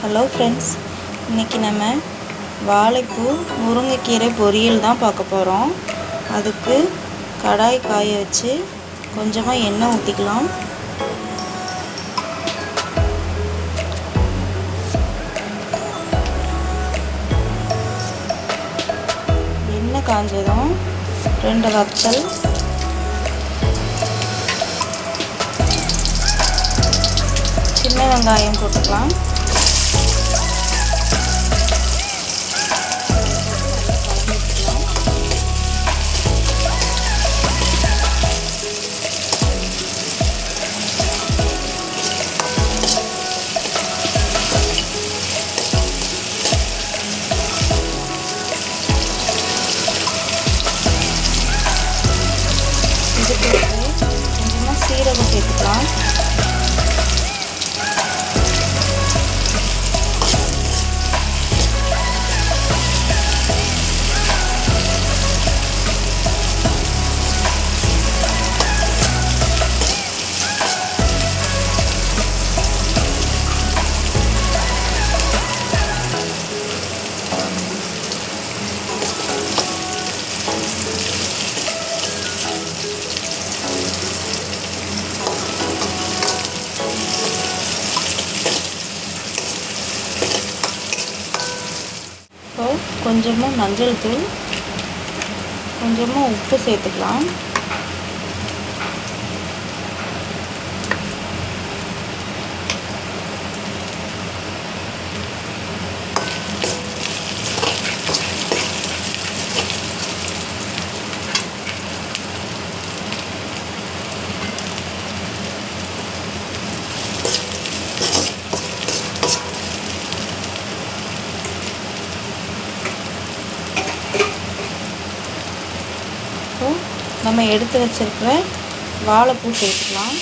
Hello friends, இன்றைக்கி நம்ம வாழைப்பூ முருங்கைக்கீரை பொரியல் தான் பார்க்க போகிறோம். அதுக்கு கடாய் காய வச்சு கொஞ்சமாக எண்ணெய் ஊற்றிக்கலாம். எண்ணெய் காஞ்சதும் 2 வத்தல், சின்ன வெங்காயம் போட்டுக்கலாம். இது போட்டு கொஞ்சமாக சீரகம் சேர்த்துக்கலாம். இப்போ கொஞ்சமாக மஞ்சள் தூள், கொஞ்சமாக உப்பு சேர்த்துக்கலாம். நம்ம எடுத்து வச்சிருக்கிற வாழைப்பூ சேர்த்துக்கலாம்.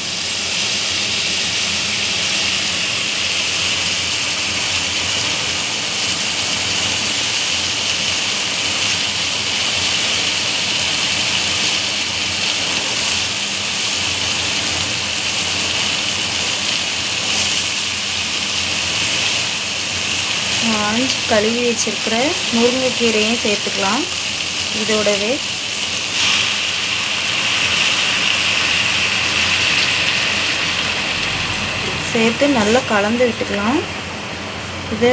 ஆஞ்சு கழுவி வச்சிருக்கிற முருங்கைக்கீரையும் சேர்த்துக்கலாம். இதோடவே சேர்த்து நல்லா கலந்து விட்டுக்கலாம். இதை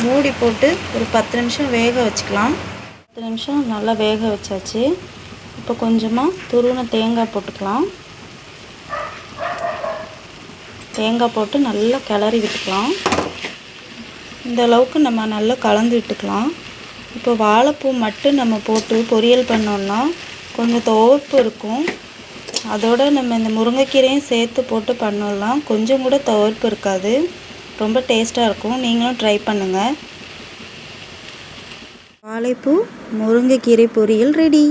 மூடி போட்டு ஒரு 10 நிமிஷம் வேக வச்சுக்கலாம். 10 நிமிஷம் நல்லா வேக வச்சாச்சு. இப்போ கொஞ்சமாக துருவின தேங்காய் போட்டுக்கலாம். தேங்காய் போட்டு நல்லா கிளறி விட்டுக்கலாம். இந்த அளவுக்கு நம்ம நல்லா கலந்து விட்டுக்கலாம். இப்போ வாழைப்பூ மட்டும் நம்ம போட்டு பொரியல் பண்ணோன்னா கொஞ்சம் துவர்ப்பு இருக்கும். அதோடு நம்ம இந்த முருங்கைக்கீரையும் சேர்த்து போட்டு பண்ணலாம், கொஞ்சம் கூட துவர்ப்பு இருக்காது. ரொம்ப டேஸ்ட்டாக இருக்கும். நீங்களும் ட்ரை பண்ணுங்கள். வாழைப்பூ முருங்கைக்கீரை பொரியல் ரெடி.